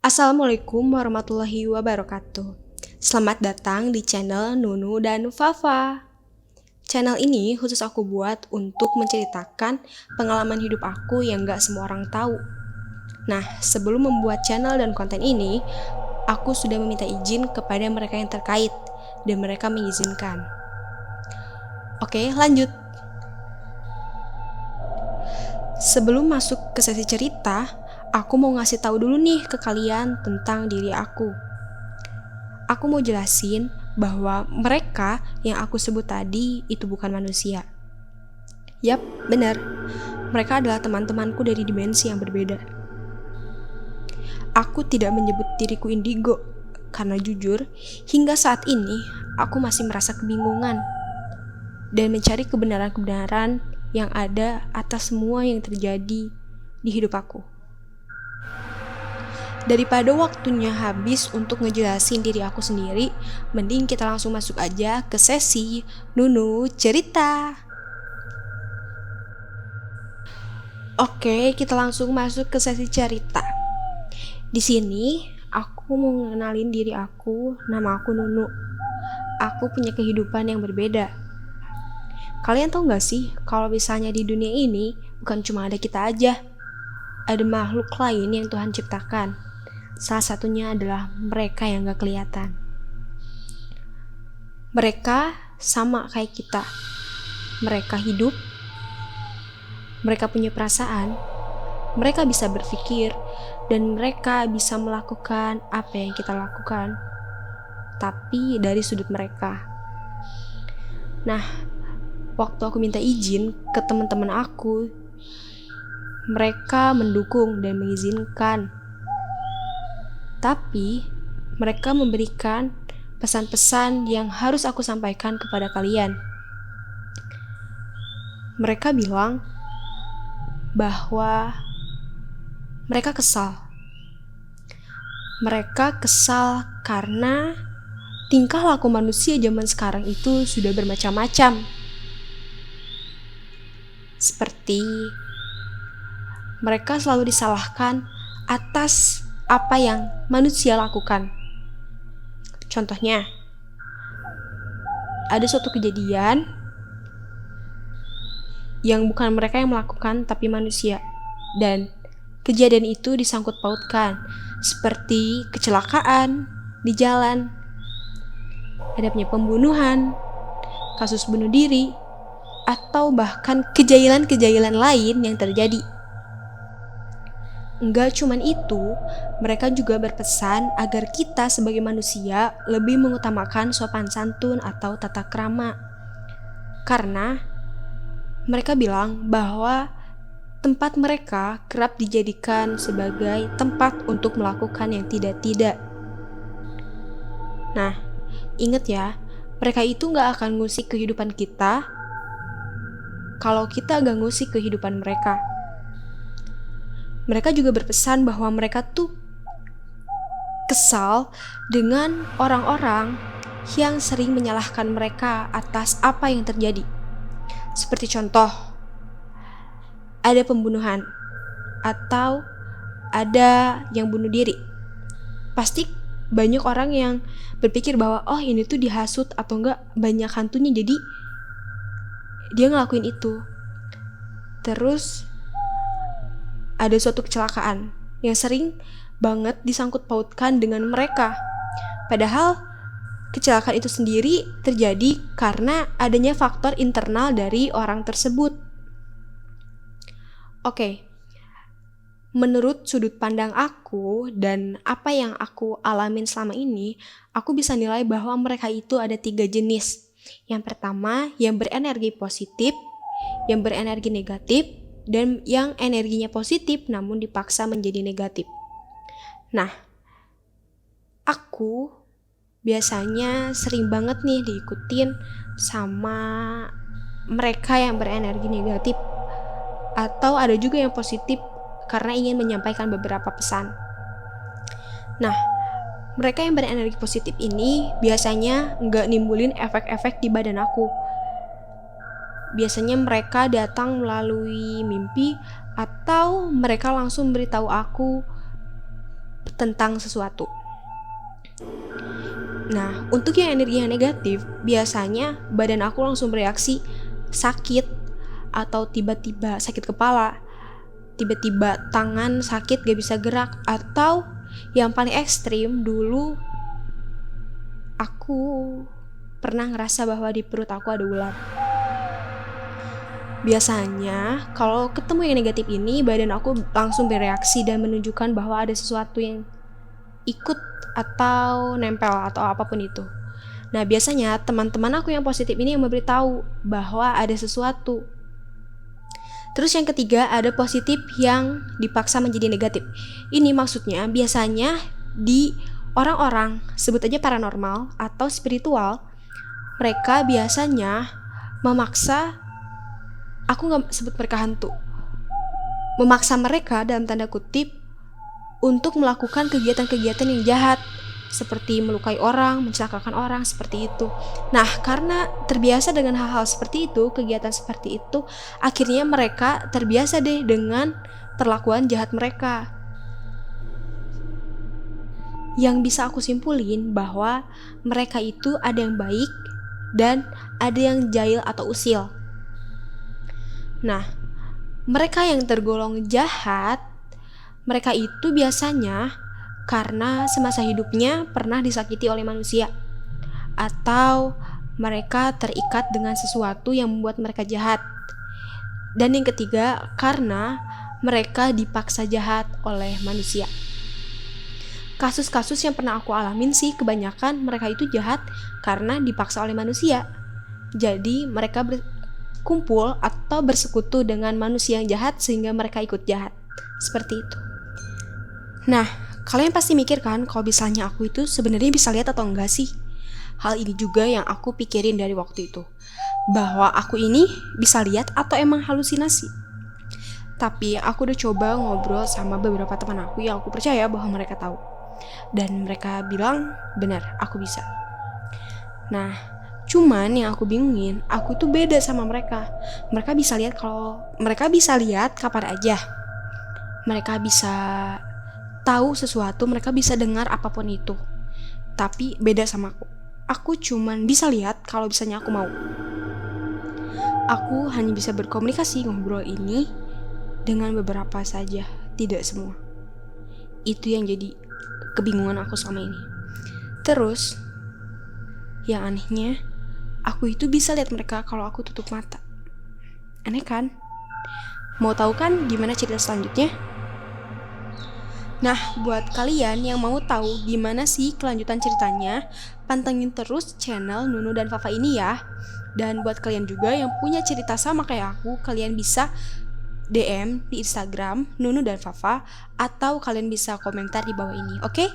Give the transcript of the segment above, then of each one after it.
Assalamualaikum warahmatullahi wabarakatuh. Selamat datang di channel Nunu dan Fafa. Channel ini khusus aku buat untuk menceritakan pengalaman hidup aku yang gak semua orang tahu. Nah, sebelum membuat channel dan konten ini, aku sudah meminta izin kepada mereka yang terkait dan mereka mengizinkan. Oke, lanjut. Sebelum masuk ke sesi cerita, aku mau ngasih tahu dulu nih ke kalian tentang diri aku. Aku mau jelasin bahwa mereka yang aku sebut tadi itu bukan manusia. Yap, benar. Mereka adalah teman-temanku dari dimensi yang berbeda. Aku tidak menyebut diriku indigo, karena jujur, hingga saat ini aku masih merasa kebingungan dan mencari kebenaran-kebenaran yang ada atas semua yang terjadi di hidup aku. Daripada waktunya habis untuk ngejelasin diri aku sendiri, mending kita langsung masuk aja ke sesi Nunu cerita. Oke, kita langsung masuk ke sesi cerita. Di sini aku mau ngenalin diri aku, nama aku Nunu. Aku punya kehidupan yang berbeda. Kalian tahu gak sih kalau misalnya di dunia ini bukan cuma ada kita aja, ada makhluk lain yang Tuhan ciptakan. Salah satunya adalah mereka yang gak kelihatan. Mereka sama kayak kita. Mereka hidup, mereka punya perasaan, mereka bisa berpikir, dan mereka bisa melakukan apa yang kita lakukan, tapi dari sudut mereka. Nah, waktu aku minta izin ke teman-teman aku, mereka mendukung dan mengizinkan. Tapi mereka memberikan pesan-pesan yang harus aku sampaikan kepada kalian. Mereka bilang bahwa mereka kesal. Mereka kesal karena tingkah laku manusia zaman sekarang itu sudah bermacam-macam. Seperti mereka selalu disalahkan atas apa yang manusia lakukan. Contohnya, ada suatu kejadian yang bukan mereka yang melakukan tapi manusia, dan kejadian itu disangkut pautkan seperti kecelakaan di jalan, adanya pembunuhan, kasus bunuh diri, atau bahkan kejailan-kejailan lain yang terjadi. Enggak cuman itu, mereka juga berpesan agar kita sebagai manusia lebih mengutamakan sopan santun atau tata krama. Karena mereka bilang bahwa tempat mereka kerap dijadikan sebagai tempat untuk melakukan yang tidak-tidak. Nah, ingat ya, mereka itu gak akan ngusik kehidupan kita kalau kita gak ngusik kehidupan mereka. Mereka juga berpesan bahwa mereka tuh kesal dengan orang-orang yang sering menyalahkan mereka atas apa yang terjadi. Seperti contoh, ada pembunuhan atau ada yang bunuh diri. Pasti banyak orang yang berpikir bahwa ini tuh dihasut atau enggak banyak hantunya, jadi dia ngelakuin itu. Terus ada suatu kecelakaan yang sering banget disangkut pautkan dengan mereka. Padahal kecelakaan itu sendiri terjadi karena adanya faktor internal dari orang tersebut. Oke, menurut sudut pandang aku dan apa yang aku alamin selama ini, aku bisa nilai bahwa mereka itu ada 3 jenis. Yang pertama, yang berenergi positif, yang berenergi negatif, dan yang energinya positif namun dipaksa menjadi negatif. Nah, aku biasanya sering banget nih diikutin sama mereka yang berenergi negatif, atau ada juga yang positif karena ingin menyampaikan beberapa pesan. Nah, mereka yang berenergi positif ini biasanya nggak nimbulin efek-efek di badan aku. Biasanya mereka datang melalui mimpi, atau mereka langsung beritahu aku tentang sesuatu. Nah, untuk yang energinya negatif, biasanya badan aku langsung bereaksi sakit, atau tiba-tiba sakit kepala, tiba-tiba tangan sakit gak bisa gerak, atau yang paling ekstrim dulu aku pernah ngerasa bahwa di perut aku ada ular. Biasanya kalau ketemu yang negatif ini, badan aku langsung bereaksi dan menunjukkan bahwa ada sesuatu yang ikut atau nempel atau apapun itu. Nah, biasanya teman-teman aku yang positif ini yang memberitahu bahwa ada sesuatu. Terus yang ketiga, ada positif yang dipaksa menjadi negatif. Ini maksudnya biasanya di orang-orang, sebut aja paranormal atau spiritual, mereka biasanya memaksa, aku gak sebut mereka hantu, memaksa mereka dalam tanda kutip untuk melakukan kegiatan-kegiatan yang jahat, seperti melukai orang, mencelakakan orang, seperti itu. Nah, karena terbiasa dengan hal-hal seperti itu, kegiatan seperti itu, akhirnya mereka terbiasa deh dengan perlakuan jahat mereka. Yang bisa aku simpulin bahwa mereka itu ada yang baik dan ada yang jahil atau usil. Nah, mereka yang tergolong jahat, mereka itu biasanya karena semasa hidupnya pernah disakiti oleh manusia, atau mereka terikat dengan sesuatu yang membuat mereka jahat. Dan yang ketiga, karena mereka dipaksa jahat oleh manusia. Kasus-kasus yang pernah aku alamin sih, kebanyakan mereka itu jahat karena dipaksa oleh manusia. Jadi mereka berkumpul atau bersekutu dengan manusia yang jahat sehingga mereka ikut jahat. Seperti itu. Nah, kalian pasti mikir kan kalau misalnya aku itu sebenarnya bisa lihat atau enggak sih? Hal ini juga yang aku pikirin dari waktu itu, bahwa aku ini bisa lihat atau emang halusinasi. Tapi aku udah coba ngobrol sama beberapa teman aku yang aku percaya bahwa mereka tahu. Dan mereka bilang, benar, aku bisa. Nah, cuman yang aku bingungin, aku itu beda sama mereka. Mereka bisa lihat kapan aja. Mereka bisa tahu sesuatu, mereka bisa dengar apapun itu. Tapi beda sama aku. Aku cuman bisa lihat kalau misalnya aku mau. Aku hanya bisa berkomunikasi, ngobrol ini dengan beberapa saja, tidak semua. Itu yang jadi kebingungan aku selama ini. Terus yang anehnya, aku itu bisa lihat mereka kalau aku tutup mata. Aneh kan? Mau tahu kan gimana cerita selanjutnya? Nah, buat kalian yang mau tahu gimana sih kelanjutan ceritanya, pantengin terus channel Nunu dan Fafa ini ya. Dan buat kalian juga yang punya cerita sama kayak aku, kalian bisa DM di Instagram Nunu dan Fafa, atau kalian bisa komentar di bawah ini, oke?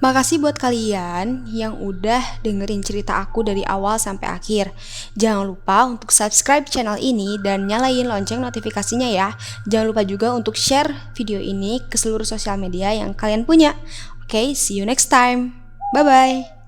Makasih buat kalian yang udah dengerin cerita aku dari awal sampai akhir. Jangan lupa untuk subscribe channel ini dan nyalain lonceng notifikasinya ya. Jangan lupa juga untuk share video ini ke seluruh sosial media yang kalian punya. Oke, see you next time. Bye-bye.